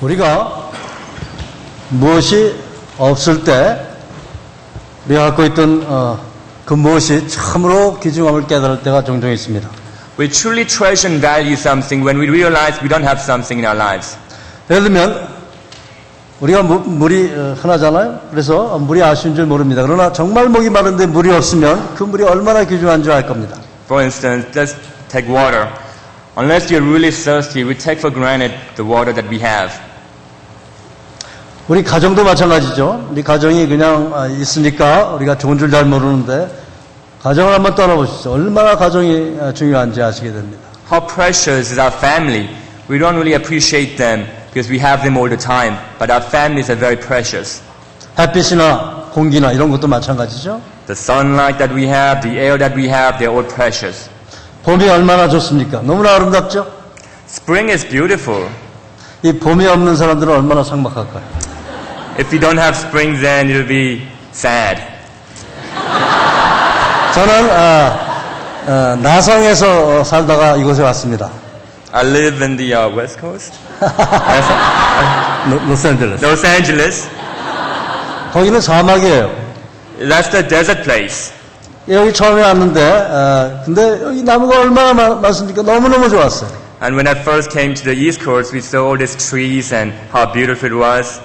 우리가 무엇이 없을 때 우리가 갖고 있던 그 무엇이 참으로 귀중함을 깨달을 때가 종종 있습니다. We truly treasure and value something when we realize we don't have something in our lives. 예를 들면 우리가 물이 흔하잖아요. 그래서 물이 아쉬운 줄 모릅니다. 그러나 정말 목이 마른데 물이 없으면 그 물이 얼마나 귀중한 줄 알 겁니다. For instance, let's take water. Unless you're really thirsty, we take for granted the water that we have. 우리 가정도 마찬가지죠. 우리 가정이 그냥 있으니까 우리가 좋은 줄 잘 모르는데 가정을 한번 떠나보시죠. 얼마나 가정이 중요한지 아시게 됩니다. How precious is our family. We don't really appreciate them because we have them all the time. But our families are very precious. 햇빛이나 공기나 이런 것도 마찬가지죠. The sunlight that we have, the air that we have, they're all precious. 봄이 얼마나 좋습니까? 너무나 아름답죠? Spring is beautiful. 이 봄이 없는 사람들은 얼마나 삭막할까요? If we don't have spring, then it'll be sad. 저는 나성에서 살다가 이곳에 왔습니다. I live in the West Coast. 로스앤젤레스. Los Angeles. 거기는 사막이에요. That's the desert place. 여기 처음에 왔는데 근데 여기 나무가 얼마나 많습니까? 너무너무 좋았어요. And when I first came to the East Coast, we saw all these trees and how beautiful it was.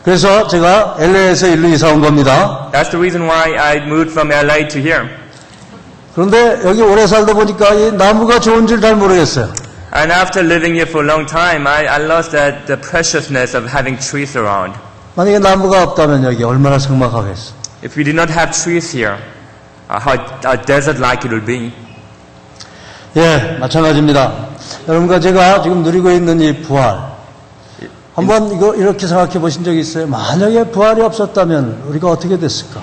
그래서 제가 LA에서 일로 이사 온 겁니다. That's the reason why I moved from LA to here. 그런데 여기 오래 살다 보니까 이 나무가 좋은 줄 잘 모르겠어요. And after living here for a long time, I lost the preciousness of having trees around. 만약에 나무가 없다면 여기 얼마나 삭막하겠어. If we did not have trees here, how desert-like it would be. 예, 마찬가지입니다. 여러분과 제가 지금 누리고 있는 이 부활. 한번 이거 이렇게 생각해 보신 적이 있어요? 만약에 부활이 없었다면 우리가 어떻게 됐을까?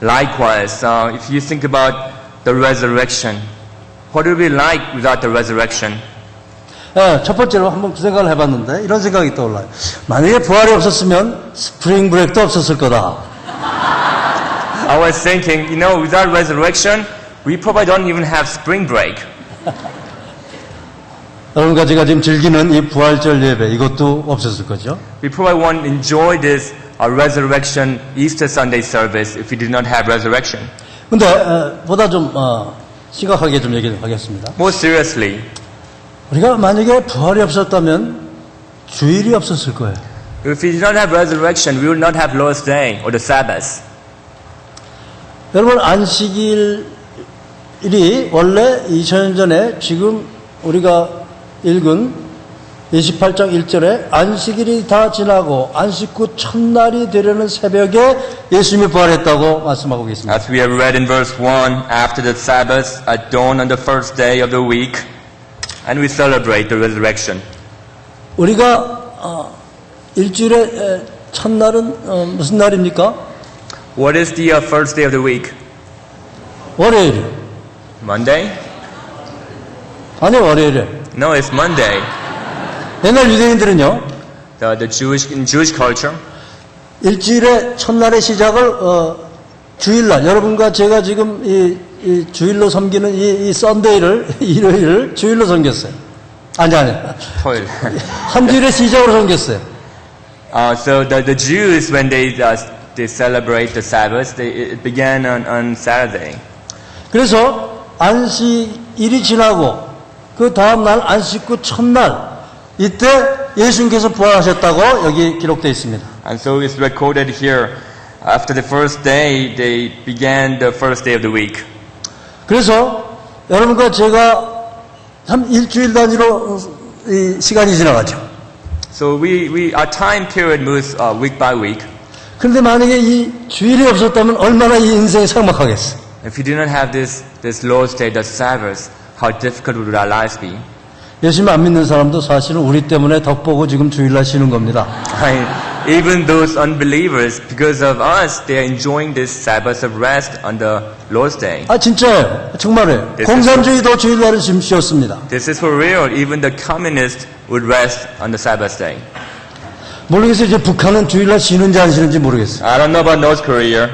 Likewise, if you think about the resurrection, what would it be like without the resurrection? 예, 첫 번째로 한번 그 생각을 해봤는데 이런 생각이 떠올라요. 만약에 부활이 없었으면 스프링 브레이크도 없었을 거다. I was thinking, without resurrection, we probably don't even have spring break. 여러분과 제가 지금 즐기는 이 부활절 예배 이것도 없었을 거죠. We probably won't enjoy this resurrection Easter Sunday service if we did not have resurrection. 근데 보다 좀 심각하게 좀 얘기를 하겠습니다. More seriously, 우리가 만약에 부활이 없었다면 주일이 없었을 거예요. if we did not have resurrection, we would not have Lord's Day or the Sabbath. 여러분 안식일이 원래 2000년 전에 지금 우리가 읽은 28장 1절에 안식일이 다 지나고 안식 후 첫날이 되려는 새벽에 예수님이 부활했다고 말씀하고 계십니다. As we have read in verse 1, after the Sabbath, at dawn on the first day of the week, and we celebrate the resurrection. 우리가 일주일의 첫날은 무슨 날입니까? What is the first day of the week? 월요일. Monday? 아니 월요일에. No, it's Monday. 옛날 유대인들은요. In Jewish culture, 일주일의 첫날의 시작을 주일날 여러분과 제가 지금 이 주일로 섬기는 이 썬데이를 일요일을 주일로 섬겼어요. 아니 토요일. 한 주일의 시작으로 섬겼어요. So the Jews, when they celebrate the Sabbath, it began on Saturday. 그래서 안식일이 지나고 그 다음 날 안식 후 첫날 이때 예수님께서 부활하셨다고 여기 기록되어 있습니다. And so it's recorded here. After the first day, they began the first day of the week. 그래서 여러분과 제가 참 일주일 단위로 이 시간이 지나가죠. So our time period moves week by week. 그런데 만약에 이 주일이 없었다면 얼마나 이 인생이 삭막하겠어. If we did not have this Lord's Day, the Sabbath, how difficult would our lives be? 예수님 안 믿는 사람도 사실은 우리 때문에 덕보고 지금 주일날 쉬는 겁니다. Even those unbelievers, because of us, they are enjoying this Sabbath of rest on the Lord's Day. 아 진짜예요. 정말이에요. 공산주의도 주일날은 지금 쉬었습니다. This is for real. Even the communists would rest on the Sabbath day. 모르겠어요. 이제 북한은 주일날 쉬는지 안 쉬는지 모르겠어요. I don't know about North Korea.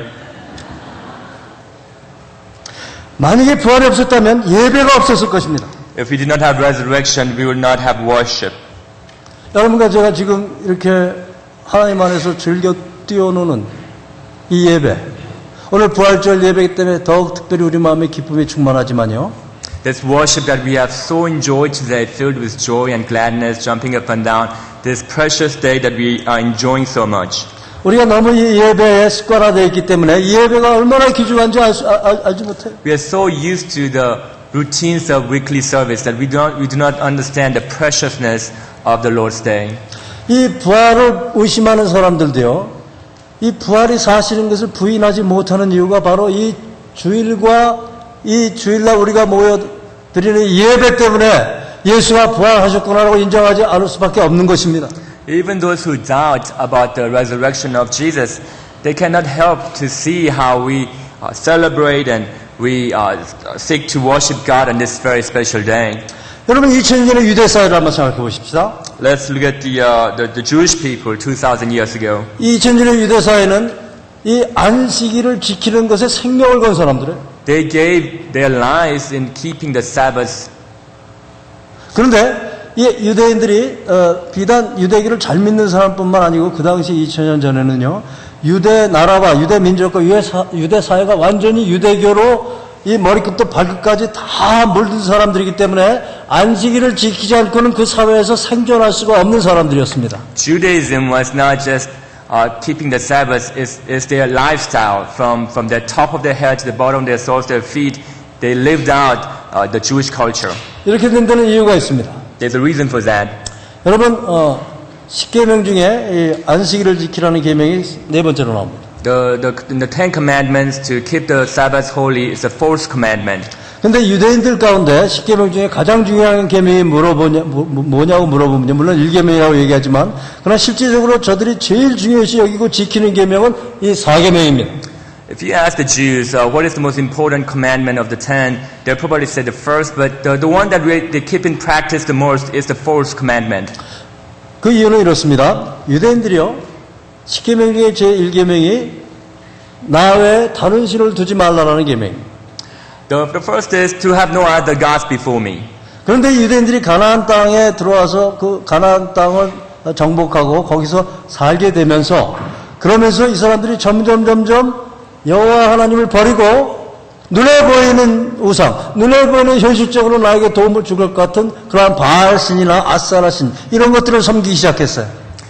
만약에 부활이 없었다면 예배가 없었을 것입니다. If we did not have resurrection, we would not have worship. 여러분과 제가 지금 이렇게 하나님 안에서 즐겨 뛰어노는 이 예배, 오늘 부활절 예배이기 때문에 더욱 특별히 우리 마음에 기쁨이 충만하지만요. This worship that we have so enjoyed today, filled with joy and gladness, jumping up and down, this precious day that we are enjoying so much. 우리가 너무 이 예배에 습관화되어 있기 때문에 이 예배가 얼마나 귀중한지 알지 못해요. We are so used to the routines of weekly service that we do not understand the preciousness of the Lord's Day. 이 부활을 의심하는 사람들도요, 이 부활이 사실인 것을 부인하지 못하는 이유가 바로 이 주일과 이 주일날 우리가 모여드리는 예배 때문에 예수가 부활하셨구나라고 인정하지 않을 수밖에 없는 것입니다. Even those who doubt about the resurrection of Jesus, they cannot help to see how we celebrate and we seek to worship God on this very special day. 여러분 2000년 전의 유대 사회를 한번 생각해 보십시다. Let's look at the Jewish people 2,000 years ago. 2000년 전의 유대 사회는 이 안식일을 지키는 것에 생명을 건 사람들이에요. They gave their lives in keeping the Sabbath. 그런데 이 유대인들이 비단 유대기를 잘 믿는 사람뿐만 아니고 그 당시 2000년 전에는요, 유대 나라와 유대 민족과 유대 사회가 완전히 유대교로 이 머리끝부터 발끝까지 다 물든 사람들이기 때문에 안식일을 지키지 않고는 그 사회에서 생존할 수가 없는 사람들이었습니다. Judaism was not just keeping the Sabbath, is their lifestyle. From the top of their head to the bottom of their soles, their feet, they lived out the Jewish culture. 이렇게 된 데는 이유가 있습니다. There's a reason for that. 여러분 10계명 중에 이 안식일을 지키라는 계명이 네 번째로 나옵니다. The Ten Commandments to keep the Sabbath holy is the fourth commandment. 근데 유대인들 가운데 10계명 중에 가장 중요한 계명이 뭐냐고 물어보면 물론 1계명이라고 얘기하지만 그러나 실질적으로 저들이 제일 중요시 여기고 지키는 계명은 이 4계명입니다. If you ask the Jews what is the most important commandment of the 10, they'll probably say the first, but the one that they keep in practice the most is the fourth commandment. 그 이유는 이렇습니다. 유대인들이요, 10계명 중에 제1계명이 나 외에 다른 신을 두지 말라라는 계명입니다. The first is to have no other gods before me. 그런데 유대인들이 가나안 땅에 들어와서 그 가나안 땅을 정복하고 거기서 살게 되면서 그러면서 이 사람들이 점점 여호와 하나님을 버리고 눈에 보이는 우상, 눈에 보이는 현실적으로 나에게 도움을 줄 것 같은 그러한 바알신이나 아사라신 이런 것들을 섬기기 시작했어요.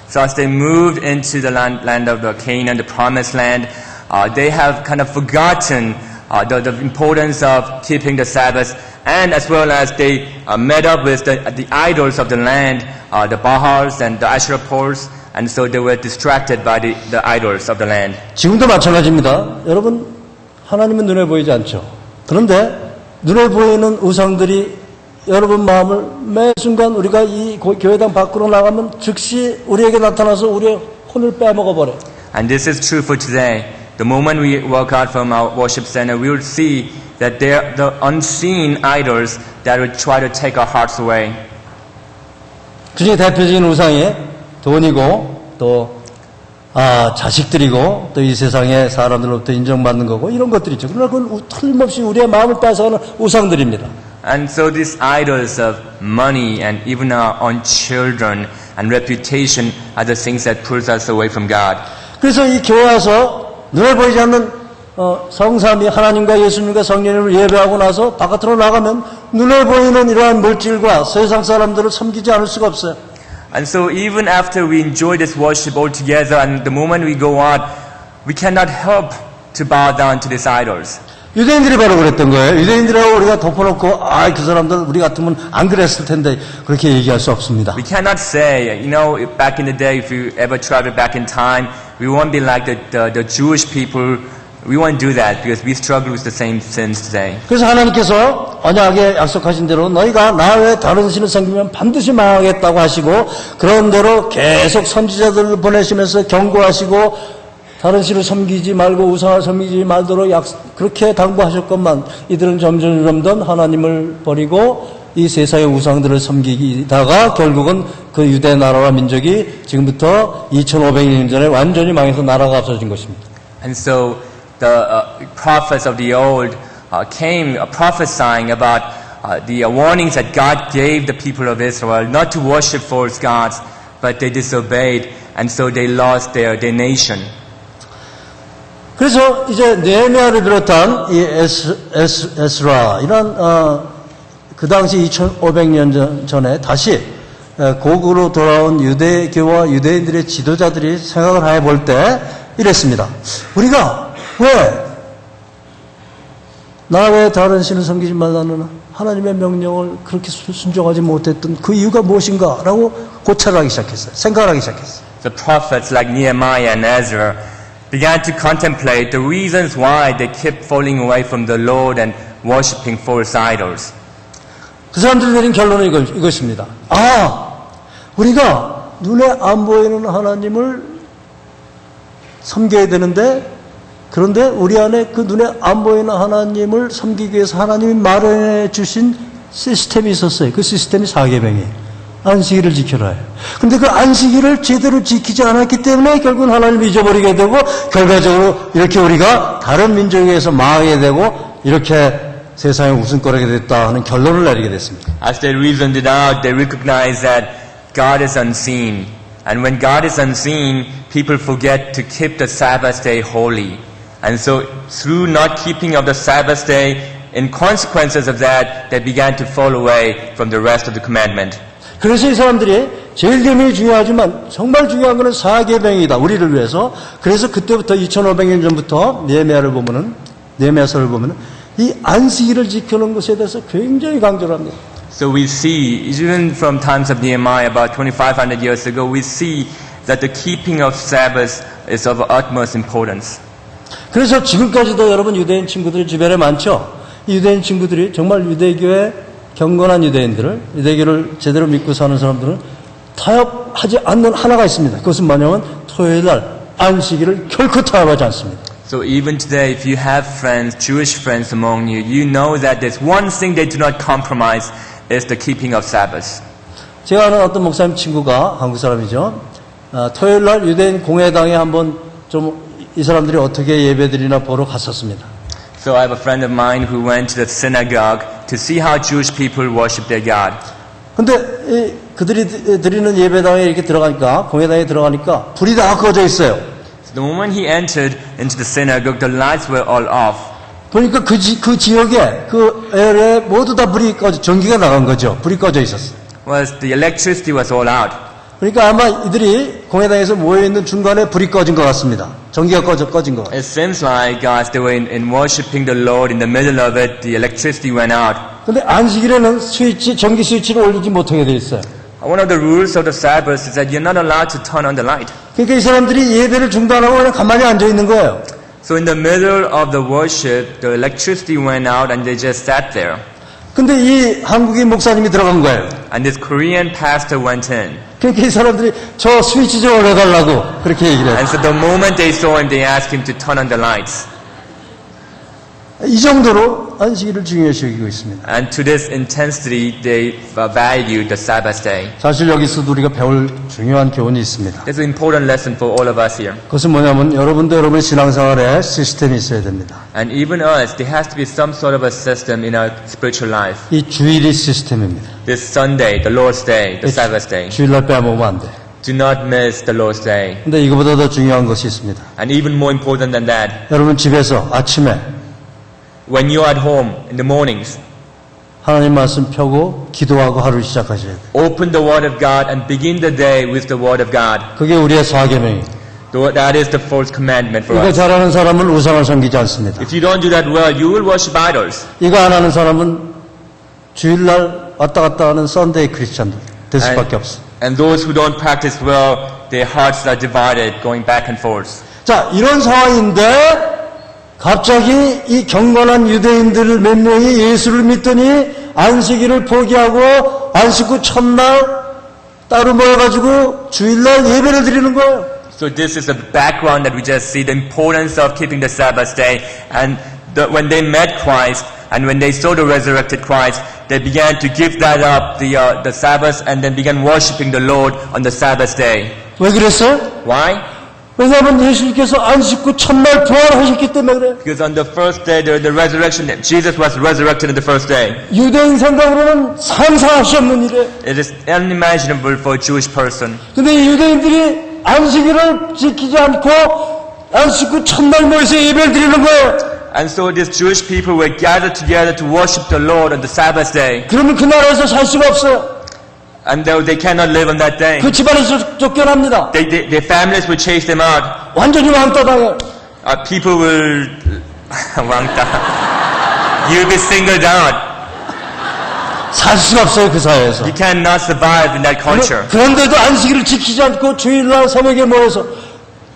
So as they moved into the land of the Canaan, the promised land, they have kind of forgotten the importance of keeping the Sabbath, and as well as they met up with the idols of the land, the Baals and the Asherah poles, and so they were distracted by the idols of the land. 지금도 마찬가지입니다. 여러분, 하나님은 눈에 보이지 않죠. 그런데 눈에 보이는 우상들이 여러분 마음을 매 순간 우리가 이 교회당 밖으로 나가면 즉시 우리에게 나타나서 우리의 혼을 빼먹어 버려요. And this is true for today. The moment we walk out from our worship center, we will see that they are the unseen idols that will try to take our hearts away. 그중에 대표적인 우상이 돈이고 또 자식들이고 또 이 세상의 사람들로부터 인정받는 거고 이런 것들이죠. 그러나 그건 틀림없이 우리의 마음을 뺏어가는 우상들입니다. And so these idols of money and even our own children and reputation are the things that pulls us away from God. 그래서 이 교회 와서 눈에 보이지 않는 성삼위 하나님과 예수님과 성령님을 예배하고 나서 바깥으로 나가면 눈에 보이는 이러한 물질과 세상 사람들을 섬기지 않을 수가 없어요. And so even after we enjoy this worship all together and the moment we go out, we cannot help to bow down to these idols. 유대인들이 바로 그랬던 거예요. 유대인들하고 우리가 덮어놓고 그 사람들 우리 같으면 안 그랬을 텐데 그렇게 얘기할 수 없습니다. We cannot say, back in the day, if you ever travel back in time, we won't be like the Jewish people. We won't do that because we struggle with the same sins today. 그래서 하나님께서 언약에 약속하신 대로 너희가 나 외에 다른 신을 섬기면 반드시 망하겠다고 하시고 그런 대로 계속 선지자들을 보내시면서 경고하시고 다른 신을 섬기지 말고 우상을 섬기지 말도록 그렇게 당부하셨건만 이들은 점점 하나님을 버리고 이 세상의 우상들을 섬기다가 결국은 그 유대 나라와 민족이 지금부터 2500년 전에 완전히 망해서 나라가 없어진 것입니다. And so the prophets of the old came prophesying about the warnings that God gave the people of Israel not to worship false gods, but they disobeyed, and so they lost their nation. 그래서 이제 느헤미야를 비롯한 이 에스라 이런 그 당시 2500년 전에 다시 고국으로 돌아온 유대교와 유대인들의 지도자들이 생각을 해볼 때 이랬습니다. 우리가 왜 다른 신을 섬기지 말라는 하나님의 명령을 그렇게 순종하지 못했던 그 이유가 무엇인가? 라고 고찰을 하기 시작했어요. 생각을 하기 시작했어요. The prophets like Nehemiah and Ezra began to contemplate the reasons why they kept falling away from the Lord and worshipping false idols. 그 사람들이 내린 결론은 이것입니다. 우리가 눈에 안 보이는 하나님을 섬겨야 되는데, 그런데 우리 안에 그 눈에 안 보이는 하나님을 섬기기 위해서 하나님이 마련해 주신 시스템이 있었어요. 그 시스템이 사계명이에요. 안식일을 지켜라. 그런데 그 안식일을 제대로 지키지 않았기 때문에 결국은 하나님을 잊어버리게 되고, 결과적으로 이렇게 우리가 다른 민족에 의해서 망하게 되고, 이렇게 세상의 웃음거리가 됐다 하는 결론을 내리게 됐습니다. As they reasoned it out, they recognized that God is unseen. And when God is unseen, people forget to keep the Sabbath day holy. And so through not keeping of the Sabbath day, in consequences of that, they began to fall away from the rest of the commandment. 그래서 이 사람들이 제일 계명이 중요하지만 정말 중요한 것은 사계명이다. 우리를 위해서. 그래서 그때부터 2500년 전부터 느헤미야서를 보면은 이 안식일을 지키는 것에 대해서 굉장히 강조를 합니다. So we see, even from times of Nehemiah, about 2,500 years ago, we see that the keeping of Sabbath is of utmost importance. 그래서 지금까지도 여러분 유대인 친구들이 주변에 많죠. 이 유대인 친구들이 정말 유대교의 경건한 유대교를 제대로 믿고 사는 사람들은 타협하지 않는 하나가 있습니다. 그것은 뭐냐면 토요일 날 안식일을 결코 타협하지 않습니다. So even today, if you have friends, Jewish friends among you, you know that there's one thing they do not compromise is the keeping of Sabbath. 제가 아는 어떤 목사님 친구가 한국 사람이죠. 토요일 날 유대인 공회당에 한번 좀 이 사람들이 어떻게 예배드리나 보러 갔었습니다. So I have a friend of mine who went to the synagogue to see how Jewish people worship their God. 근데 그들이 드리는 예배당에 이렇게 들어가니까 공회당에 들어가니까 불이 다 꺼져 있어요. So the moment he entered into the synagogue, the lights were all off. 보니까 그 지역에 그 에어에 모두 다 전기가 나간 거죠. 불이 꺼져 있었어요. Was the electricity was all out. 그러니까 아마 이들이 공회당에서 모여 있는 중간에 불이 꺼진 것 같습니다. 전기가 꺼진 것 같아요. It seems like as they were in worshiping the Lord, in the middle of it, the electricity went out. 근데 안식일에는 전기 스위치를 올리지 못하게 돼 있어요. One of the rules of the Sabbath is that you're not allowed to turn on the light. 그러니까 이 사람들이 예배를 중단하고 그냥 가만히 앉아 있는 거예요. So in the middle of the worship, the electricity went out and they just sat there. 근데 이 한국인 목사님이 들어간 거예요. And this Korean pastor went in. 그러니까 이 사람들이 저 스위치 좀 올려달라고 그렇게 얘기를 해요. And so the moment they saw him, they asked him to turn on the lights. 이 정도로 안식일을 중요시 여기고 있습니다. And to this intensity, they valued the Sabbath day. 사실 여기서도 우리가 배울 중요한 교훈이 있습니다. There's an important lesson for all of us here. 그것은 뭐냐면 여러분도 여러분의 신앙생활에 시스템이 있어야 됩니다. And even us, there has to be some sort of a system in our spiritual life. 이 주일이 시스템입니다. This Sunday, the Lord's day, the Sabbath day. 주일날 빼먹으면 안 돼요. Do not miss the Lord's day. 근데 이거보다 더 중요한 것이 있습니다. And even more important than that, 여러분 집에서 아침에 when you're at home in the mornings, 하나님 말씀 펴고 기도하고 하루를 시작하셔야 돼요. open the Word of God and begin the day with the Word of God. 그게 우리의 사계명이에요. That is the fourth commandment for 이거 us. 잘하는 사람은 우상을 섬기지 않습니다. If you don't do that well, you will worship idols. 이거 안 하는 사람은 주일날 왔다 갔다 하는 썬데이 크리스찬들 될 수밖에 없어요. And those who don't practice well, their hearts are divided, going back and forth. 자, 이런 상황인데 갑자기 이 경건한 유대인들 몇 명이 예수를 믿더니 안식일을 포기하고 안식 후 첫날 따로 모여가지고 주일날 예배를 드리는 거예요. So this is the background that we just see, the importance of keeping the Sabbath day. And when they met Christ, and when they saw the resurrected Christ, they began to give that up, the Sabbath, and then began worshiping the Lord on the Sabbath day. 왜 그랬어요? Why? 왜냐하면 예수님께서 안식 후 첫날 부활하셨기 때문에 그래요. Because on the first day, the resurrection, Jesus was resurrected on the first day. 유대인 생각으로는 상상할 수 없는 일이에요. It is unimaginable for a Jewish person. 근데 이 유대인들이 안식일을 지키지 않고 안식 후 첫날 모여서 예배를 드리는 거예요. And so these Jewish people were gathered together to worship the Lord on the Sabbath day. 그러면 그 나라에서 살 수가 없어요. And they cannot live on that day. 그 집안에서 쫓겨납니다. Their families will chase them out. 완전히 왕따당해요. People will 왕따. You'll be singled out. 살 수가 없어요, 그 사회에서. You cannot survive in that culture. 그런데도 안식일을 지키지 않고 주일날 새벽에 모여서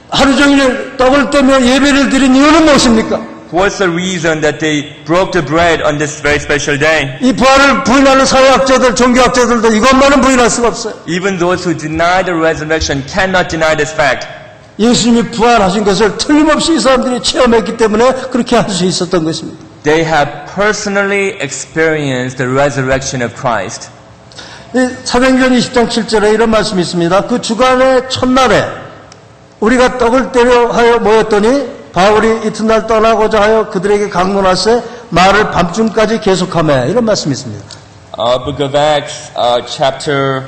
하루 종일 떡을 떼며 예배를 드린 이유는 무엇입니까? What's the reason that they broke the bread on this very special day? 이 부활을 부인하는 사회학자들, 종교학자들도 이것만은 부인할 수가 없어요. Even those who deny the resurrection cannot deny this fact. 예수님이 부활하신 것을 틀림없이 이 사람들이 체험했기 때문에 그렇게 할 수 있었던 것입니다. They have personally experienced the resurrection of Christ. 사도행전 20장 7절에 이런 말씀이 있습니다. 그 주간의 첫날에 우리가 떡을 떼려 하여 모였더니 바울이 이튿날 떠나고자 하여 그들에게 강론하세 말을 밤중까지 계속하며 이런 말씀이 있습니다. Book of Acts, chapter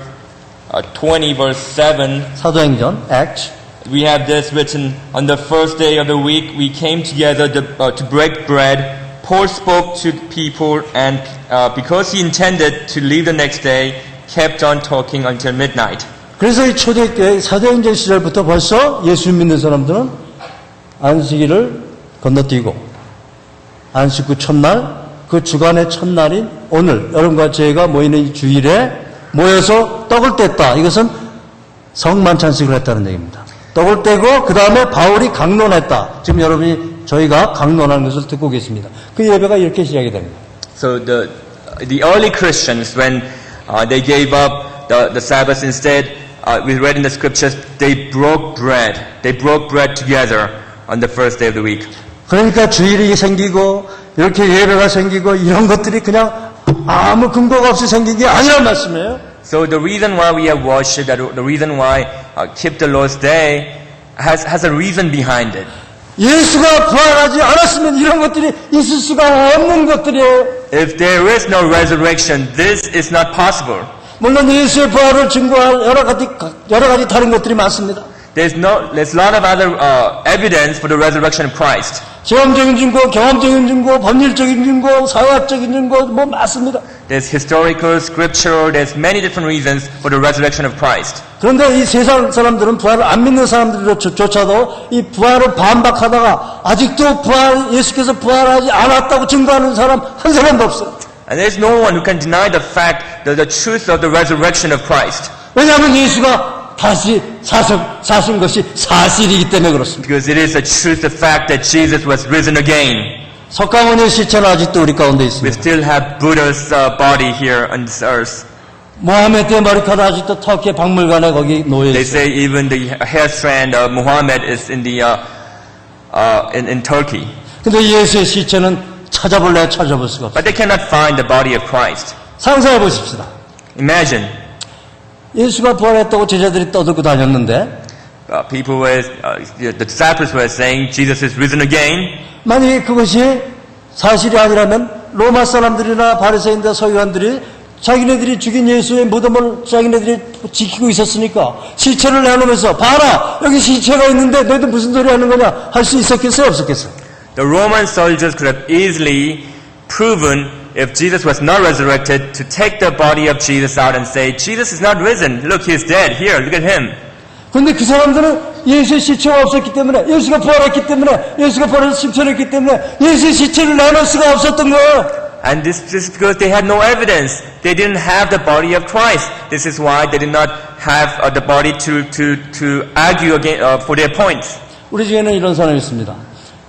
20, verse 7. 사도행전, Acts. We have this written, on the first day of the week we came together to break bread. Paul spoke to the people and because he intended to leave the next day, kept on talking until midnight. 그래서 이 초대교회 사도행전 시절부터 벌써 예수 믿는 사람들은 안식일을 건너뛰고 안식 후 첫날 그 주간의 첫날인 오늘 여러분과 저희가 모이는 이 주일에 모여서 떡을 뗐다. 이것은 성만찬식을 했다는 얘기입니다. 떡을 떼고 그 다음에 바울이 강론했다. 지금 여러분이 저희가 강론하는 것을 듣고 계십니다. 그 예배가 이렇게 시작이 됩니다. So the early Christians, when they gave up the Sabbath instead, we read in the scriptures, they broke bread. They broke bread together on the first day of the week. 그러니까 주일이 생기고 이렇게 예배가 생기고 이런 것들이 그냥 아무 근거가 없이 생긴 게 아니란 말씀이에요. So the reason why we have worship, the reason why keep the Lord's Day, has a reason behind it. 예수가 부활하지 않았으면 이런 것들이 있을 수가 없는 것들이에요. If there is no resurrection, this is not possible. 물론 예수의 부활을 증거할 여러 가지 다른 것들이 많습니다. There's a lot of other evidence for the resurrection of Christ. 체험적인 증거, 경험적인 증거, 법률적인 증거, 사회학적인 증거 뭐 많습니다. There's historical, scriptural, there's many different reasons for the resurrection of Christ. 그런데 이 세상 사람들은 부활을 안 믿는 사람들조차도 이 부활을 반박하다가 아직도 예수께서 부활하지 않았다고 증거하는 사람 한 사람도 없어요. And there's no one who can deny the fact, the truth of the resurrection of Christ. 왜냐하면 예수가 다시 사신 것이 사실이기 때문에 그렇습니다. Because it is a truth, the fact that Jesus was risen again. 석가모니의 시체는 아직도 우리 가운데 We 있습니다. still have Buddha's body here on this earth. 모하메드의 머리카락 아직도 터키의 박물관에 거기 놓여 They 있어요. say even the hair strand of Muhammad is in in Turkey. 근데 예수의 시체는 찾아볼 수가 없어요. But they cannot find the body of Christ. 상상해 보십시다. Imagine 예수가 부활했다고 제자들이 떠들고 다녔는데 the disciples were saying Jesus is risen again. 만약에 그것이 사실이 아니라면 로마 사람들이나 바리새인들, 서기관들이 자기네들이 죽인 예수의 무덤을 자기네들이 지키고 있었으니까 시체를 내놓으면서 봐라 여기 시체가 있는데 너희들 무슨 소리 하는 거냐 할 수 있었겠어요 없었겠어요? The Roman soldiers could have easily proven if Jesus was not resurrected to take the body of Jesus out and say Jesus is not risen. Look, he's dead. Here, look at him. 그런데 그 사람들은 예수의 시체가 없었기 때문에 예수가 부활했기 때문에 예수가 부활해서 심천했기 때문에 예수의 시체를 내놓을 수가 없었던 거예요. And this is because they had no evidence. They didn't have the body of Christ. This is why they did not have the body to argue again for their points. 우리 중에는 이런 사람이 있습니다.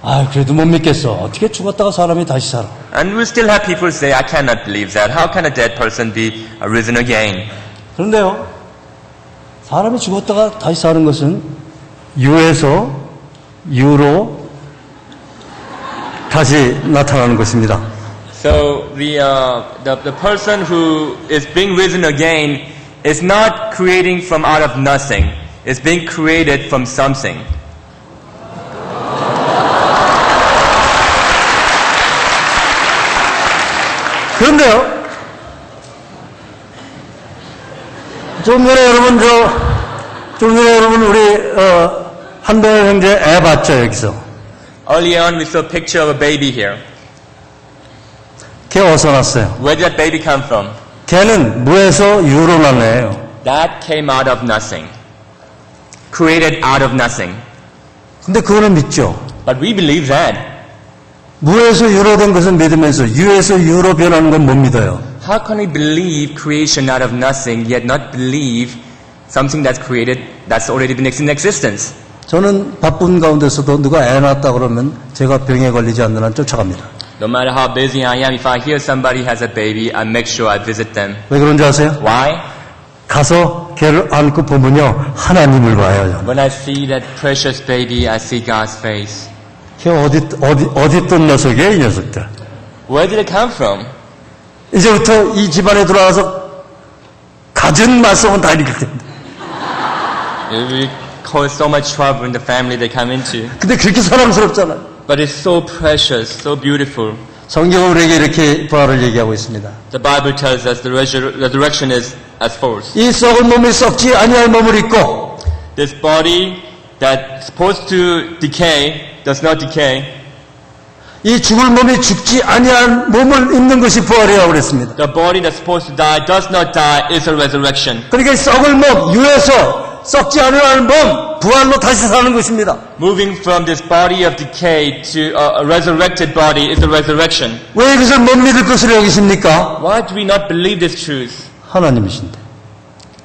아, 그래도 못 믿겠어. 어떻게 죽었다가 사람이 다시 살아? And we still have people say, I cannot believe that. How can a dead person be risen again? 그런데요, 사람이 죽었다가 다시 사는 것은 유에서 유로 다시 나타나는 것입니다. So the person who is being risen again is not creating from out of nothing. It's being created from something. 그런데요, 좀 전에 여러분 우리 한동현 형제 애 봤죠, 여기서? Early on, we saw a picture of a baby here. 걔 어디서 났어요? Where did that baby come from? 걔는 무에서 유로 난 애예요. That came out of nothing. Created out of nothing. 근데 그거는 믿죠. But we believe that. 무에서 유로 된 것은 믿으면서 유에서 유로 변하는 건 못 믿어요. How can we believe creation out of nothing, yet not believe something that's created that's already been in existence? 저는 바쁜 가운데서도 누가 애 낳았다 그러면 제가 병에 걸리지 않는 한 쫓아갑니다. No matter how busy I am, if I hear somebody has a baby, I make sure I visit them. 왜 그런지 아세요? Why? 가서 걔를 안고 보면요, 하나님을 봐요. When I see that precious baby, I see God's face. 걔 어디 뜬 녀석이에요, 이 녀석들. Where did it come from? 이제부터 이 집안에 들어와서 갖은 말썽은 다 일으킬 텐데. It will cause so much trouble in the family they come into. 근데 그렇게 사랑스럽잖아요. But it's so precious, so beautiful. 성경은 우리에게 이렇게 부활을 얘기하고 있습니다. The Bible tells us the resurrection is as follows. 이 썩은 몸이 썩지 아니할 몸을 입고 This body that's supposed to decay does not decay. 이 죽을 몸이 죽지 아니할 몸을 입는 것이 부활이라고 그랬습니다. The body that's supposed to die does not die is a resurrection. 그러니까 이 썩을 몸, 유에서 썩지 아니할 몸, 부활로 다시 사는 것입니다. Moving from this body of decay to a resurrected body is a resurrection. 왜 이것을 못 믿을 것으로 여기십니까? Why do we not believe this truth? 하나님이신데.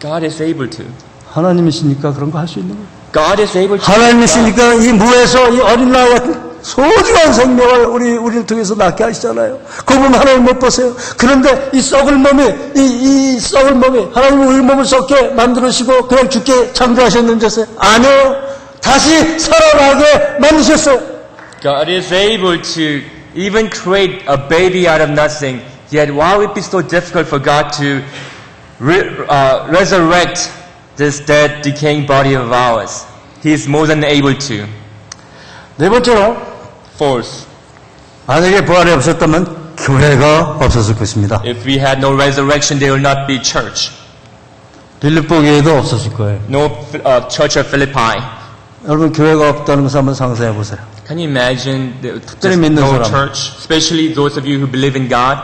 God is able to. 하나님이시니까 그런 거 할 수 있는 거예요. God is able to. 하나님이시니까 이 무에서 이 어린 나와 같은 소중한 생명을 우리를 통해서 낳게 하시잖아요. 그분 하나님 못 보세요. 그런데 이 썩을 몸이, 이 썩을 몸이, 하나님은 우리 몸을 썩게 만들으시고 그냥 죽게 창조하셨는지 아니요. 다시 살아나게 만드셨어요. God is able to even create a baby out of nothing. Yet why would it be so difficult for God to resurrect this dead, decaying body of ours? He is more than able to. 네 번째로, Fourth, 만약에 부활이 없었다면 교회가 없었을 것입니다. if we had no resurrection, there will not be church. 빌립보 교회도 없었을 거예요. No church of Philippi. 여러분 교회가 없다는 것을 한번 상상해 보세요. Can you imagine 특별히 just 믿는 no 사람. church? Especially those of you who believe in God.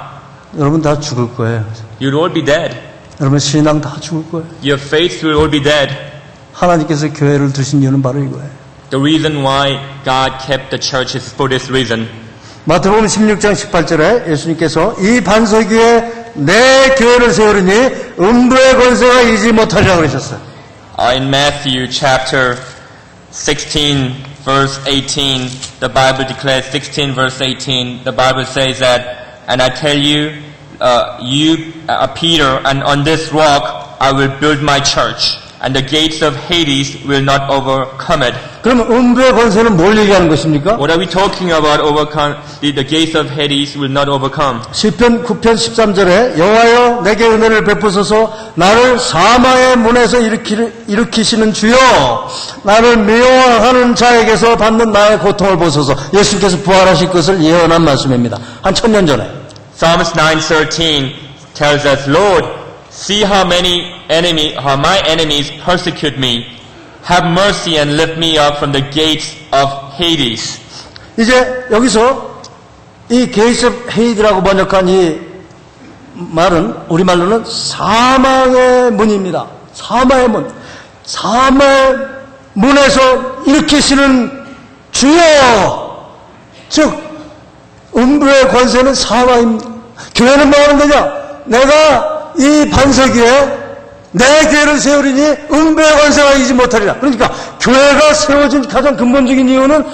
여러분 다 죽을 거예요. You'll all be dead. 여러분 신앙 다 죽을 거예요. Your faith will all be dead. 하나님께서 교회를 두신 이유는 바로 이거예요. The reason why God kept the church is for this reason. 마태복음 16장 18절에 예수님께서 이 반석 위에 내 교회를 세우리니 음부의 권세가 이지 못하리라 그러셨어요. In Matthew chapter 16 verse 18, the Bible declares 16 verse 18, the Bible says that, and I tell you, you are Peter, and on this rock I will build my church, and the gates of Hades will not overcome it. 그러면 음부의 권세는 뭘 얘기하는 것입니까? What are we talking about? Overcome the gates of Hades will not overcome. 시편 9편 13절에 여호와여 내게 은혜를 베푸소서 나를 사망의 문에서 일으키시는 주여 나를 미워하는 자에게서 받는 나의 고통을 보소서. 예수님께서 부활하실 것을 예언한 말씀입니다. 한 1000년 전에. Psalms 9:13 tells us, Lord, see how my enemies persecute me. Have mercy and lift me up from the gates of Hades. 이제 여기서 이 gates of Hades라고 번역한 이 말은 우리말로는 사망의 문입니다. 사망의 문. 사망의 문에서 일으키시는 주여. 즉 음부의 권세는 사망입니다. 교회는 뭐 하는 거냐? 내가 이 반석 위에 내 교회를 세우리니 음부의 권세가 이기지 못하리라. 그러니까 교회가 세워진 가장 근본적인 이유는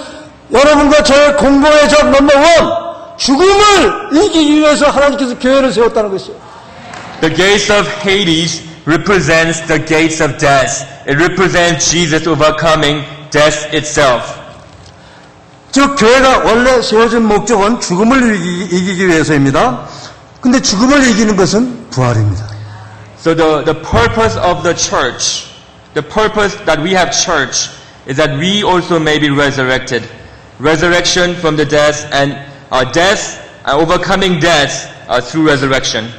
여러분과 저의 공동의 적 넘버원 죽음을 이기기 위해서 하나님께서 교회를 세웠다는 것이에요. The gates of Hades represents the gates of death. It represents Jesus overcoming death itself. 즉 교회가 원래 세워진 목적은 죽음을 이기기 위해서입니다. 근데 죽음을 이기는 것은 부활입니다. So the purpose of the church, the purpose that we have church, is that we also may be resurrected. Resurrection from the death and death, overcoming death through resurrection.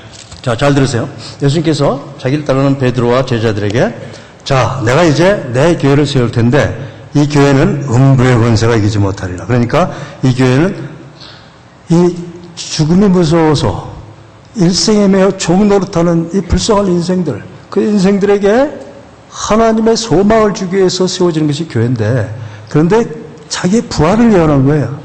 자, 잘 들으세요. 예수님께서 자기를 따르는 베드로와 제자들에게 자, 내가 이제 내 교회를 세울 텐데 이 교회는 음부의 권세가 이기지 못하리라. 그러니까 이 교회는 이 죽음이 무서워서 일생에 매여 종노릇하는 이 불쌍한 인생들, 그 인생들에게 하나님의 소망을 주기 위해서 세워지는 것이 교회인데 그런데 자기의 부활을 예언한 거예요.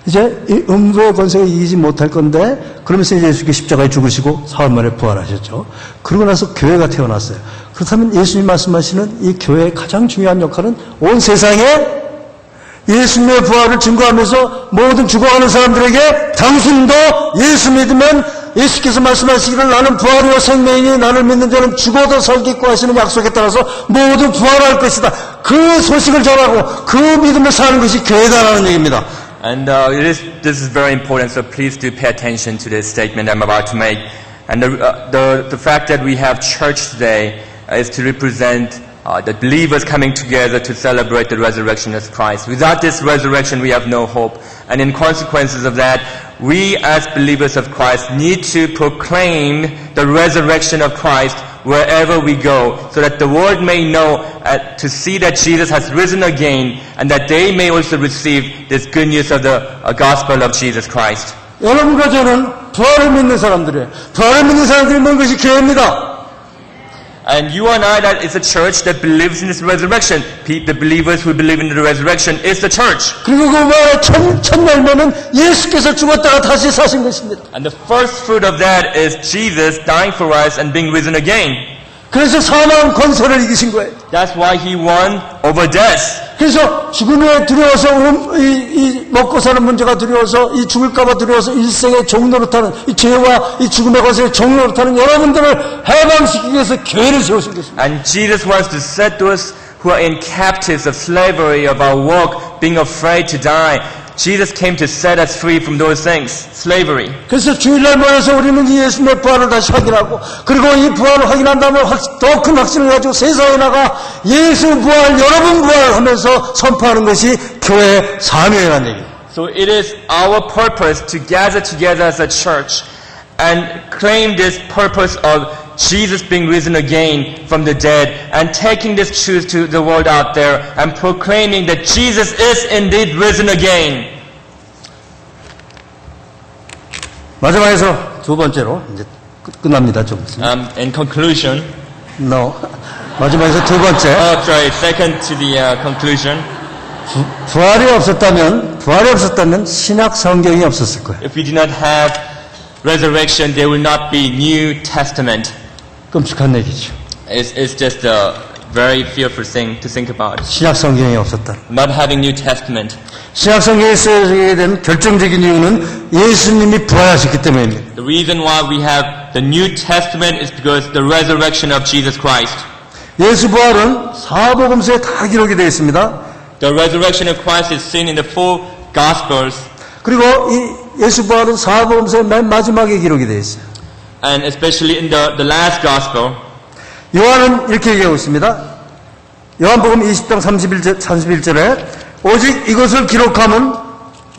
이제 이 음부의 권세가 이기지 못할 건데 그러면서 이제 예수님께 십자가에 죽으시고 사흘 만에 부활하셨죠. 그러고 나서 교회가 태어났어요. 그렇다면 예수님 말씀하시는 이 교회의 가장 중요한 역할은 온 세상에 예수님의 부활을 증거하면서 모든 죽어가는 사람들에게 당신도 예수 믿으면 예수께서 말씀하시기를 나는 부활이요 생명이니 나를 믿는 자는 죽어도 살겠고 하시는 약속에 따라서 모두 부활할 것이다. 그 소식을 전하고 그 믿음을 사는 것이 교회다라는 얘기입니다. And this is very important, so please do pay attention to this statement I'm about to make. And the fact that we have church today is to represent the believers coming together to celebrate the resurrection of Christ. Without this resurrection, we have no hope. And in consequences of that, we as believers of Christ need to proclaim the resurrection of Christ wherever we go, so that the world may know to see that Jesus has risen again, and that they may also receive this good news of the gospel of Jesus Christ. 여러분과 저는 부활을 믿는 사람들이에요. 부활을 믿는 사람들이 모인 것이 교회입니다. And you and I, that is a church that believes in this resurrection. The believers who believe in the resurrection is the church. 그리고 그 부활의 첫 열매는 예수께서 죽었다가 다시 사신 것입니다. And the first fruit of that is Jesus dying for us and being risen again. 그래서 사망 권세를 이기신 거예요. That's why he won over death. 그래서 죽음에 두려워서 이 먹고 사는 문제가 두려워서 이 죽을까봐 두려워서 일생의 종노릇하는 이 죄와 이 죽음의 권세에 종노릇하는 여러분들을 해방시키기 위해서 교회를 세우신 것입니다. And Jesus wants to set those who are in captives of slavery, of our walk, being afraid to die. Jesus came to set us free from those things, slavery. 그래서 주일날 모여서 우리는 이 예수님의 부활을 다시 확인하고 그리고 이 부활을 확인한 다음에 더 큰 확신을 가지고 세상에 나가 예수 부활, 여러분 부활하면서 선포하는 것이 교회의 사명이라는 얘기예요. So it is our purpose to gather together as a church and claim this purpose of Jesus being risen again from the dead and taking this truth to the world out there and proclaiming that Jesus is indeed risen again. 마지막에서 두 번째로 이제 끝납니다. 좀. In conclusion, No. 마지막에서 두 번째. second to the conclusion. 부활이 없었다면 신약 성경이 없었을 거예요. If we do not have resurrection, there will not be New Testament. 끔찍한 얘기죠. It's just a very fearful thing to think about. 신약 성경이 없었다. Not having New Testament. 신약 성경에 쓰여지게 된 결정적인 이유는 예수님이 부활하셨기 때문입니다. The reason why we have the New Testament is because the resurrection of Jesus Christ. 예수 부활은 사복음서에 다 기록이 되어 있습니다. The resurrection of Christ is seen in the four Gospels. 그리고 이 예수 부활은 사복음서의 맨 마지막에 기록이 되어 있어요. And especially in the last Gospel. 요한은 이렇게 얘기하고 있습니다. 요한복음 20장 31절에 오직 이것을 기록함은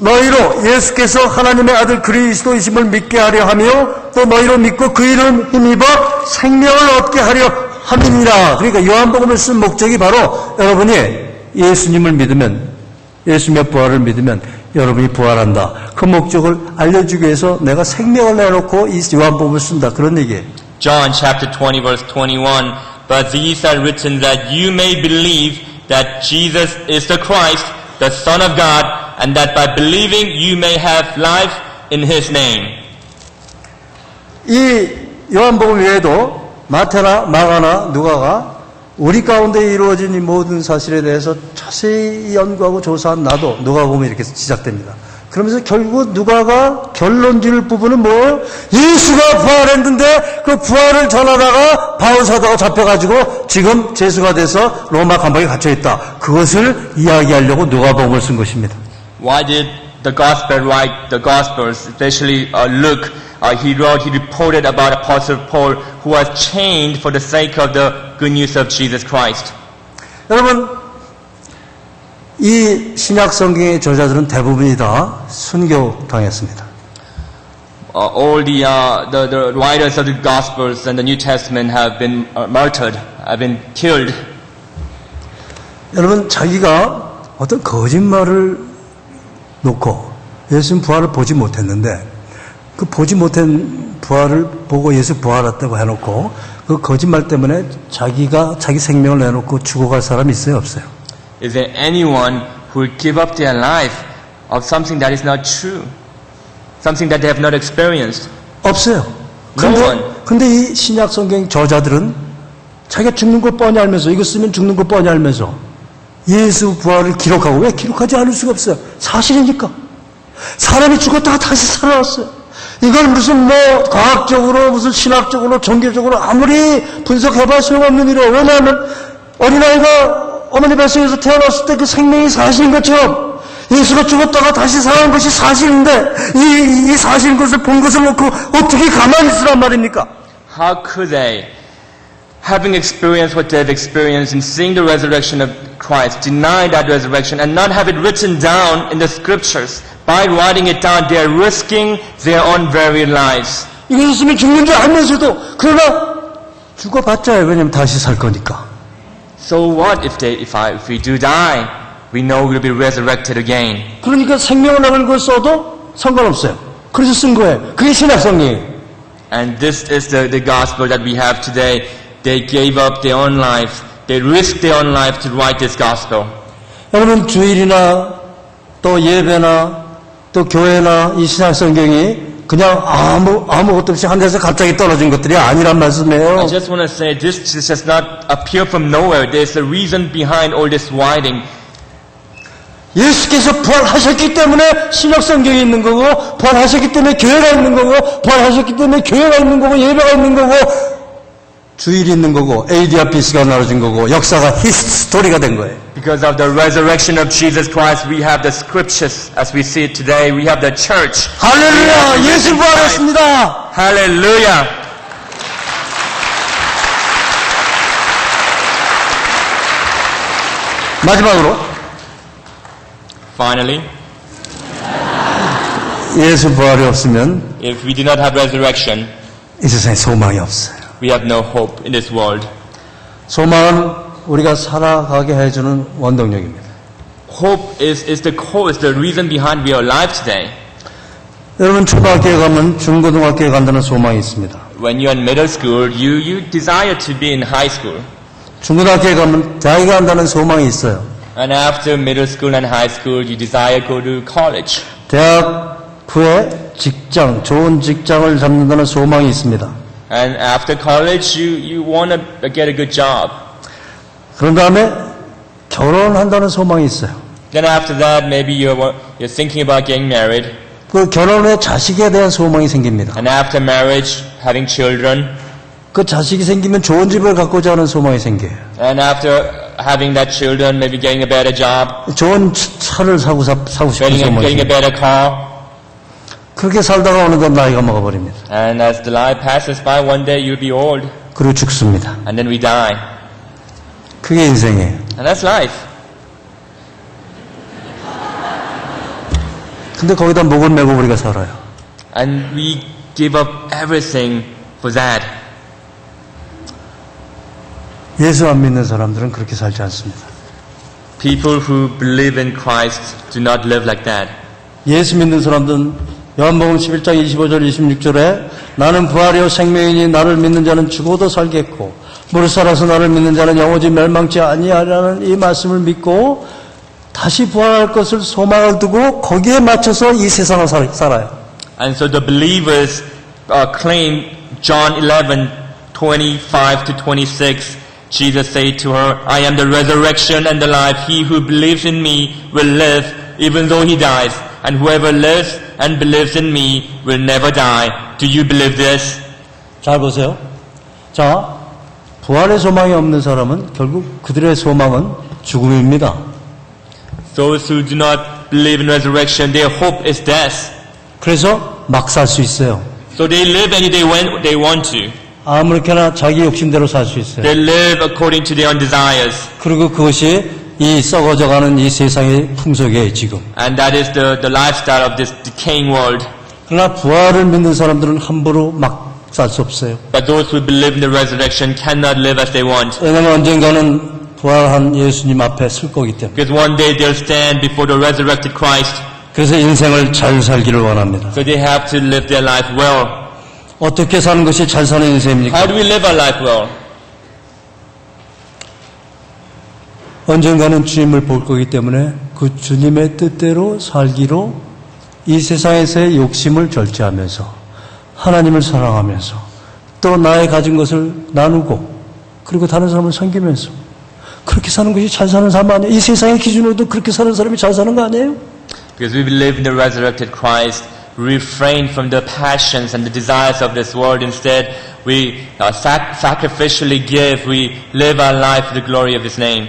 너희로 예수께서 하나님의 아들 그리스도이심을 믿게 하려 하며 또 너희로 믿고 그 이름 힘입어 생명을 얻게 하려 함이니라. 그러니까 요한복음을 쓴 목적이 바로 여러분이 예수님을 믿으면 예수님의 부활을 믿으면 여러분이 부활한다. 그 목적을 알려주기 위해서 내가 생명을 내놓고 이 요한복음을 쓴다. 그런 얘기예요. John chapter 20 verse 21. But these are written that you may believe that Jesus is the Christ, the Son of God, and that by believing you may have life in His name. 이 요한복음 외에도 마태나 마가나 누가가 우리 가운데 이루어진 이 모든 사실에 대해서 자세히 연구하고 조사한 나도 누가복음이 이렇게 시작됩니다. 그러면서 결국 누가가 결론 지을 부분은 뭐예요? 예수가 부활했는데 그 부활을 전하다가 바울 사도가 잡혀가지고 지금 재수가 돼서 로마 감옥에 갇혀있다. 그것을 이야기하려고 누가복음을 쓴 것입니다. Why did the Gospel write the Gospels, especially Luke? He reported about Apostle Paul who was chained for the sake of the good news of Jesus Christ. 여러분, 이 신약 성경의 저자들은 대부분이 다 순교당했습니다. all the writers of the Gospels and the New Testament have been martyred, have been killed. 여러분, 자기가 어떤 거짓말을 놓고 예수님 부활을 보지 못했는데 그 보지 못한 부활을 보고 예수 부활했다고 해놓고 그 거짓말 때문에 자기 생명을 내놓고 죽어갈 사람이 있어요, 없어요? Is there anyone who would give up their life of something that is not true? Something that they have not experienced? 없어요. No one. 근데 이 신약 성경 저자들은 자기가 죽는 걸 뻔히 알면서 이거 쓰면 죽는 걸 뻔히 알면서 예수 부활을 기록하고 왜 기록하지 않을 수가 없어요? 사실이니까. 사람이 죽었다가 다시 살아났어요. 이걸 무슨 과학적으로 무슨 신학적으로 종교적으로 아무리 분석해봐야 소용없는 일이에요. 왜냐하면 어린아이가 어머니 뱃속에서 태어났을 때 그 생명이 사실인 것처럼 예수가 죽었다가 다시 살아난 것이 사실인데 이 사실인 것을 본 것을 놓고 어떻게 가만히 있으란 말입니까? How could they, having experienced what they've experienced and seeing the resurrection of Christ, deny that resurrection and not have it written down in the scriptures? By writing it down, they are risking their own very lives. 이것을 쓰면 죽는 줄 알면서도 그러나 죽어봤자요. 왜냐면 다시 살 거니까. So what if we do die? We know we'll be resurrected again. 그러니까 생명을 나가는 걸 써도 상관없어요. 그래서 쓴 거예요. 그게 신약성이에요. And this is the gospel that we have today. They gave up their own lives. They risked their own life to write this gospel. 여러분 주일이나 또 예배나 또 교회나 이 신약성경이 그냥 아무것도 없이 하늘에서 갑자기 떨어진 것들이 아니란 말씀이에요. I just want to say this does not appear from nowhere. There's a reason behind all this writing. 예수께서 부활하셨기 때문에 신약성경이 있는 거고 부활하셨기 때문에 교회가 있는 거고 부활하셨기 때문에 교회가 있는 거고 예배가 있는 거고 주일이 있는 거고 A와 B가 나눠진 거고 역사가 히스토리가 된 거예요. Because of the resurrection of Jesus Christ, we have the scriptures as we see it today. We have the church. 할렐루야! 예수 부활했습니다. Hallelujah! 마지막으로 Finally, 예수 부활이 없으면 if we do not have resurrection, 이 세상에 소망이 없어요. we have no hope in this world. 소망은 우리가 살아가게 해주는 원동력입니다. Hope is the core, is the reason behind we are alive today. 여러분 초등학교에 가면 중고등학교에 간다는 소망이 있습니다. When you're in middle school, you desire to be in high school. 중고등학교에 가면 대학에 간다는 소망이 있어요. And after middle school and high school, you desire to go to college. 대학 후에 직장, 좋은 직장을 잡는다는 소망이 있습니다. And after college, you want to get a good job. 그런 다음에 결혼한다는 소망이 있어요. Then after that, maybe you're thinking about getting married. 그 결혼 후에 자식에 대한 소망이 생깁니다. And after marriage, having children. 그 자식이 생기면 좋은 집을 갖고자 하는 소망이 생겨요. And after having that children, maybe getting a better job. 좋은 차를 사고 싶은 소망이 Getting a 생겨요. better car. 그렇게 살다가 어느덧 나이가 먹어버립니다. And as the life passes by, one day you'll be old. 그리고 죽습니다. And then we die. 그게 인생이에요. And that's life. 근데 거기다 목을 메고 우리가 살아요. And we give up everything for that. 예수 안 믿는 사람들은 그렇게 살지 않습니다. People who believe in Christ do not live like that. 예수 믿는 사람들은 요한복음 11장 25절 26절에 나는 부활이요 생명이니 나를 믿는 자는 죽어도 살겠고 무릇 살아서 나를 믿는 자는 영원히 멸망치 아니하리라는 이 말씀을 믿고 다시 부활할 것을 소망을 두고 거기에 맞춰서 이 세상을 살아요. And so the believers claim John 11:25 to 26. Jesus said to her, I am the resurrection and the life. He who believes in me will live even though he dies. And whoever lives and believes in me will never die. Do you believe this? 잘 보세요. 자, 부활의 소망이 없는 사람은 결국 그들의 소망은 죽음입니다. Those who do not believe in resurrection, their hope is death. 그래서 막 살 수 있어요. So they live any day when they want to. 아무렇게나 자기 욕심대로 살 수 있어요. They live according to their own desires. 그리고 그것이 이 썩어져가는 이 세상의 풍속이에요, 지금. And that is the lifestyle of this decaying world. 그러나 부활을 믿는 사람들은 함부로 막 살 수 없어요. But those who believe in the resurrection cannot live as they want. 왜냐하면 언젠가는 부활한 예수님 앞에 설 거기 때문에. Because one day they'll stand before the resurrected Christ. 그래서 인생을 잘 살기를 원합니다. So they have to live their life well. 어떻게 사는 것이 잘 사는 인생입니까? How do we live our life well? 언젠가는 주님을 볼 거기 때문에 그 주님의 뜻대로 살기로 이 세상에서의 욕심을 절제하면서 하나님을 사랑하면서 또 나의 가진 것을 나누고 그리고 다른 사람을 섬기면서 그렇게 사는 것이 잘 사는 삶 아니에요? 이 세상의 기준으로도 그렇게 사는 사람이 잘 사는 거 아니에요? Because we believe in the resurrected Christ, we refrain from the passions and the desires of this world. Instead, we sacrificially give, we live our life for the glory of His name.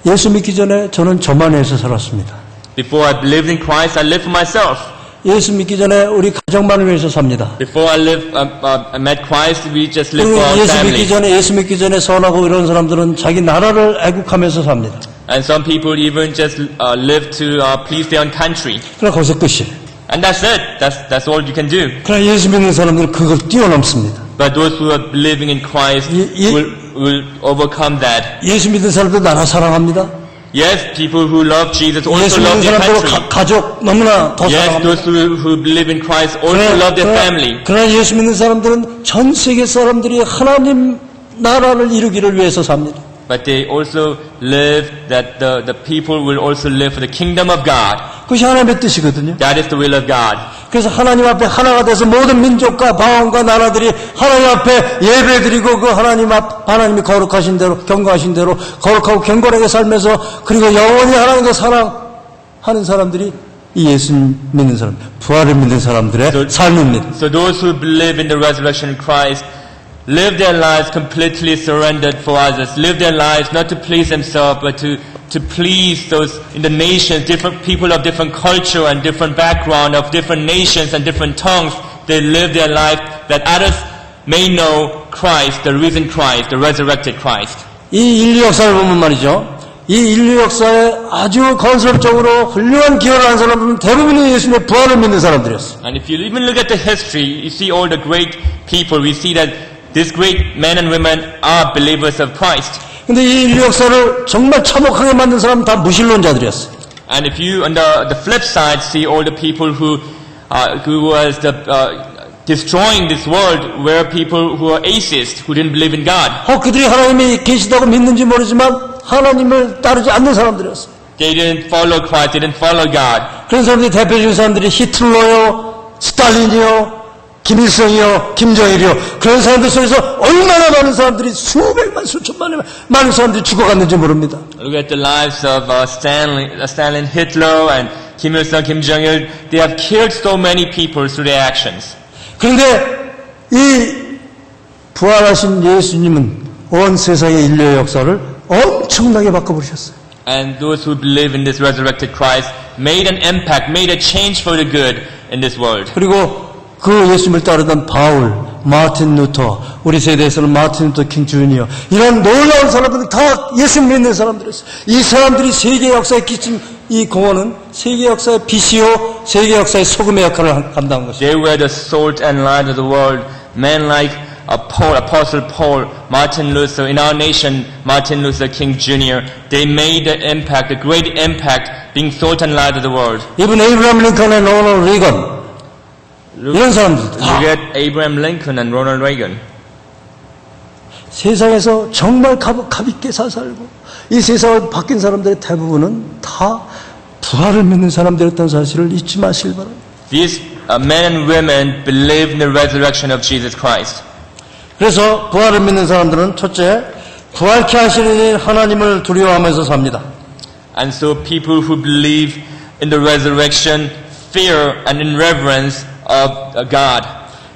예수 믿기 전에 저는 저만 위해서 살았습니다. Before I believed in Christ, I lived for myself. 예수 믿기 전에 우리 가정만을 위해서 삽니다. Before I met Christ, we just lived for our family. 예수 믿기 전에 선하고 이런 사람들은 자기 나라를 애국하면서 삽니다. And some people even just live to please their own country. 그러나 거기서 끝이에요. And that's it. That's all you can do. 그러나 예수 믿는 사람들은 그걸 뛰어넘습니다. But those who are believing in Christ will overcome that. 예수 믿는 사람들 나라 사랑합니다. Yes, people who love Jesus also 예수 love 믿는 their 사람들은 country. 가족 너무나 더 Yes, 사랑합니다. those who believe in Christ also love their family. 그러나 예수 믿는 사람들은 전 세계 사람들이 하나님 나라를 이루기를 위해서 삽니다. But they also live that the people will also live for the kingdom of God. 그것이 하나님의 뜻이거든요. That is the will of God. 그래서 하나님 앞에 하나가 돼서 모든 민족과 방언과 나라들이 하나님 앞에 예배드리고 그 하나님이 거룩하신 대로 경건하신 대로 거룩하고 경건하게 살면서 그리고 영원히 하나님과 사랑하는 사람들이 이 예수 믿는 사람, 부활을 믿는 사람들의 삶입니다. So those who believe in the resurrection of Christ live their lives completely surrendered for others. Live their lives not to please themselves, but to please those in the nations, different people of different culture and different background, of different nations and different tongues. They live their life that others may know Christ, the risen Christ, the resurrected Christ. 이 인류 역사를 보면 말이죠. 이 인류 역사에 아주 건설적으로 훌륭한 기여를 한 사람들은 대부분이 예수님의 부활을 믿는 사람들이었어요. And if you even look at the history, you see all the great people. We see that these great men and women are believers of Christ. 근데 이 인류 역사를 정말 참혹하게 만든 사람은 다 무신론자들이었어요. And if you, on the flip side, see all the people who was destroying this world, were people who are atheists, who didn't believe in God. 그들이 하나님이 계시다고 믿는지 모르지만 하나님을 따르지 않는 사람들이었어요. They didn't follow Christ, they didn't follow God. 그런 사람들이 대표적인 사람들이 히틀러요, 스탈린이요, 김일성이요, 김정일이요. 그런 사람들 속에서 얼마나 많은 사람들이 수백만, 수천만 많은 사람들이 죽어갔는지 모릅니다. Look at the lives of Stalin, Hitler, and Kim Il-sung, Kim Jong-il. They have killed so many people through their actions. 그런데 이 부활하신 예수님은 온 세상의 인류의 역사를 엄청나게 바꿔버리셨어요. And those who believe in this resurrected Christ made an impact, made a change for the good in this world. 그리고 그 예수님을 따르던 바울, 마틴 루터, 우리 세대에서는 마틴 루터 킹 주니어, 이런 놀라운 사람들은 다 예수 믿는 사람들이었어요. 이 사람들이 세계 역사에 끼친 이 공헌은 세계 역사의 빛이요, 세계 역사의 소금의 역할을 감당한 것이죠. They were the salt and light of the world. Men like Apostle Paul, Martin Luther, in our nation, Martin Luther King Jr., they made the impact, a great impact, being salt and light of the world. 이분 에이브라함 링컨의 로널드 리건, 이런 사람들. Look at Abraham Lincoln and Ronald Reagan. 세상에서 정말 가볍게 살고 이 세상을 바뀐 사람들의 대부분은 다 부활을 믿는 사람들이었다는 사실을 잊지 마시길 바랍니다. These men and women believe in the resurrection of Jesus Christ. 그래서 부활을 믿는 사람들은 첫째, 부활케 하시는 하나님을 두려워하면서 삽니다. And so people who believe in the resurrection fear and in reverence of God.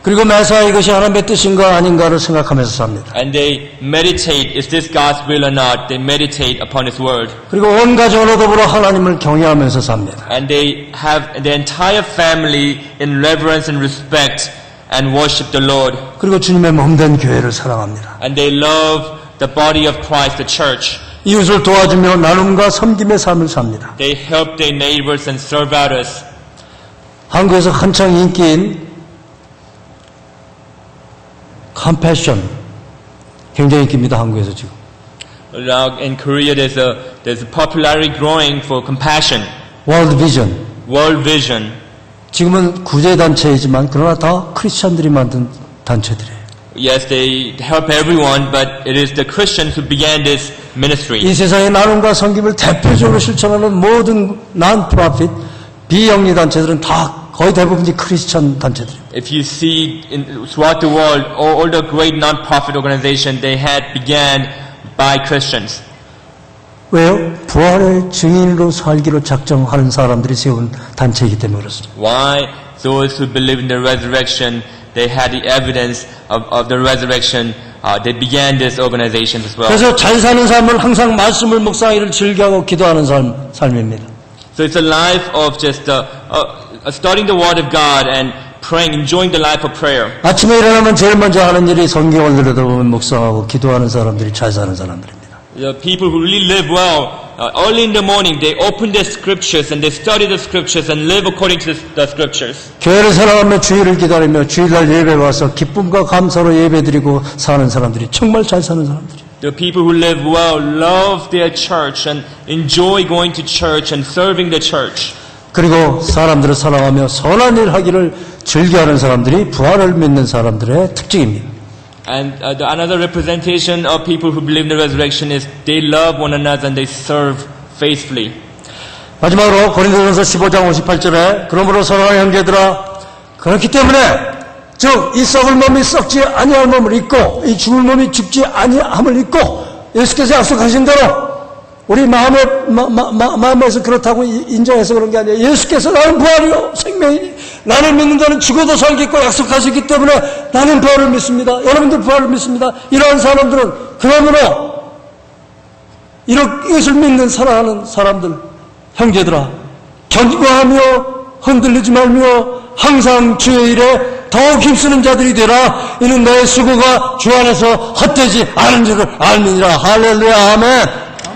그리고 매사 이것이 하나님의 뜻인가 아닌가를 생각하면서 삽니다. And they meditate, is this God's will or not? They meditate upon His word. 그리고 온 가정으로 더불어 하나님을 경외하면서 삽니다. And they have the entire family in reverence and respect and worship the Lord. 그리고 주님의 몸된 교회를 사랑합니다. And they love the body of Christ, the church. 이웃을 도와주며 나눔과 섬김의 삶을 삽니다. They help their neighbors and serve others. 한국에서 한창 인기인 컴패션 굉장히 인기입니다. 한국에서 지금. Now in Korea, there's a popularity growing for compassion, 월드 비전. World Vision. 지금은 구제 단체이지만 그러나 다 크리스천들이 만든 단체들이에요. Yes, they help everyone, but it is the Christians who began this ministry. 이 세상의 나눔과 섬김을 대표적으로 실천하는 모든 non-profit 비영리 단체들은 다 거의 대부분이 크리스천 단체들입니다. If you see throughout the world, all the great non-profit organizations, they had began by Christians. 왜요? 부활의 증인으로 살기로 작정하는 사람들이 세운 단체이기 때문에 그렇습니다. Why? Those who believe in the resurrection, they had the evidence of the resurrection. They began this organization as well. 그래서 잘 사는 삶은 항상 말씀을 묵상하기를 즐겨하고 기도하는 삶입니다. So it's a life of just studying the Word of God and praying, enjoying the life of prayer. 아침에 일어나면 제일 먼저 하는 일이 성경을 들여다보면 묵상하고 기도하는 사람들이 잘 사는 사람들입니다. The people who really live well, early in the morning, they open their scriptures and they study the scriptures and live according to the scriptures. 교회를 사랑하며 주일을 기다리며 주일날 예배 와서 기쁨과 감사로 예배드리고 사는 사람들이 정말 잘 사는 사람들이에요. The people who live well love their church and enjoy going to church and serving the church. 그리고 사람들을 사랑하며 선한 일 하기를 즐겨하는 사람들이 부활을 믿는 사람들의 특징입니다. And another representation of people who believe in the resurrection is they love one another and they serve faithfully. 마지막으로 고린도전서 15장 58절에 그러므로 사랑하는 형제들아 그렇기 때문에 즉 이 썩을 몸이 썩지 아니할 몸을 입고 이 죽을 몸이 죽지 아니함을 입고 예수께서 약속하신 대로 우리 마음에서 그렇다고 인정해서 그런 게 아니에요. 예수께서 나는 부활이요 생명이니 나를 믿는 자는 죽어도 살겠고 약속하셨기 때문에 나는 부활을 믿습니다. 여러분들 부활을 믿습니다. 이러한 사람들은 그러므로 이것을 믿는 사랑하는 사람들 형제들아 견고하며 흔들리지 말며 항상 주의 일에 더욱 힘쓰는 자들이 되라. 이는 너의 수고가 주 안에서 헛되지 않은 줄을 알미니라. 할렐루야. 아멘.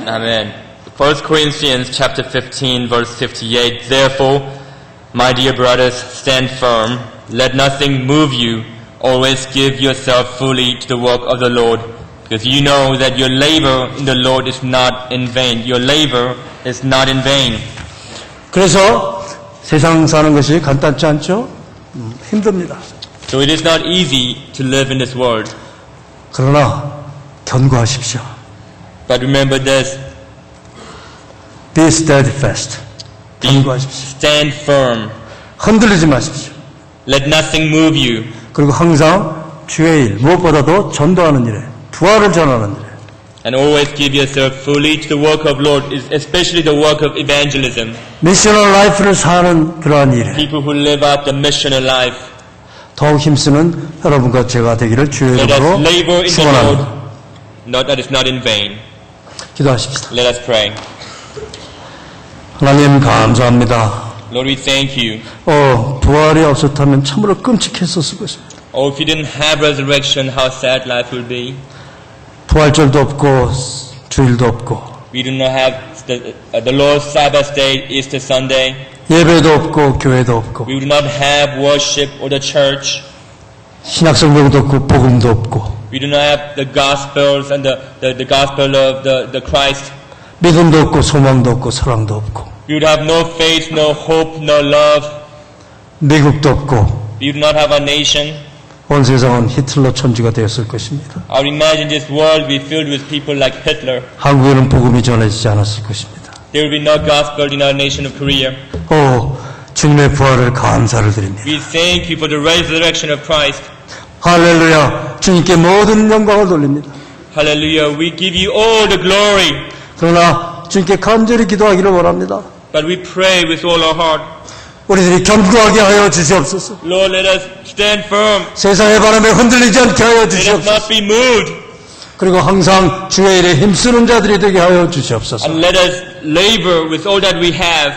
Amen. 1 Corinthians chapter 15 verse 58. Therefore, my dear brothers, stand firm. Let nothing move you. Always give yourself fully to the work of the Lord, because you know that your labor in the Lord is not in vain. Your labor is not in vain. 그래서 세상 사는 것이 간단치 않죠? 힘듭니다. So it is not easy to live in this world. 그러나 견고하십시오. But remember this. Be steadfast. 견고하십시오. Stand firm. 흔들리지 마십시오. Let nothing move you. 그리고 항상 주의 일, 무엇보다도 전도하는 일에, 부활을 전하는 일에. And always give yourself fully to the work of Lord, especially the work of evangelism. 미셔널 라이프를 사는 그러한 일에 People who live out the missional life. 더욱 힘쓰는 여러분과 제가 되기를 주의 Let us 이름으로 labor in the 축원합니다. Lord. Not that it's not in vain. 기도하십시다. Let us pray. 하나님 감사합니다. Lord, we thank you. 부활이 없었다면 참으로 끔찍했었을 것입니다. Oh, if you didn't have resurrection, how sad life would be. 부활절도 없고 주일도 없고 We do not have the Lord's Sabbath day, Easter Sunday. 예배도 없고 교회도 없고 We do not have worship or the church. 신약성경도 없고 복음도 없고 We do not have the Gospels and the Gospel of the Christ. 믿음도 없고 소망도 없고 사랑도 없고 We would have no faith, no hope, no love. 미국도 없고 We do not have a nation. 온 세상은 히틀러 천지가 되었을 것입니다. I would imagine this world be filled with people like Hitler. 한국에는 복음이 전해지지 않았을 것입니다. There will be no gospel in our nation of Korea. 주님의 부활을 감사를 드립니다. We thank you for the resurrection of Christ. 할렐루야. 주님께 모든 영광을 돌립니다. Hallelujah. We give you all the glory. 그러나 주님께 간절히 기도하기를 원합니다. But we pray with all our heart. 우리들이 견고하게 하여 주시옵소서. Lord, let us stand firm. 세상의 바람에 흔들리지 않게 하여 Let us 주시옵소서. not be moved. 그리고 항상 주의 일에 힘쓰는 자들이 되게 하여 주시옵소서. And let us labor with all that we have.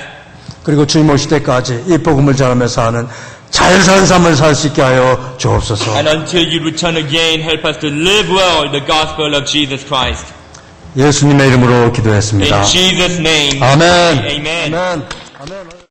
그리고 주님 오실 때까지 이 복음을 전하며 사는 잘 사는 삶을 살 수 있게 하여 주옵소서. And until you return again, help us to live well the gospel of Jesus Christ. 예수님의 이름으로 In 기도했습니다. Jesus' name. 아멘. Amen. 아멘. 아멘.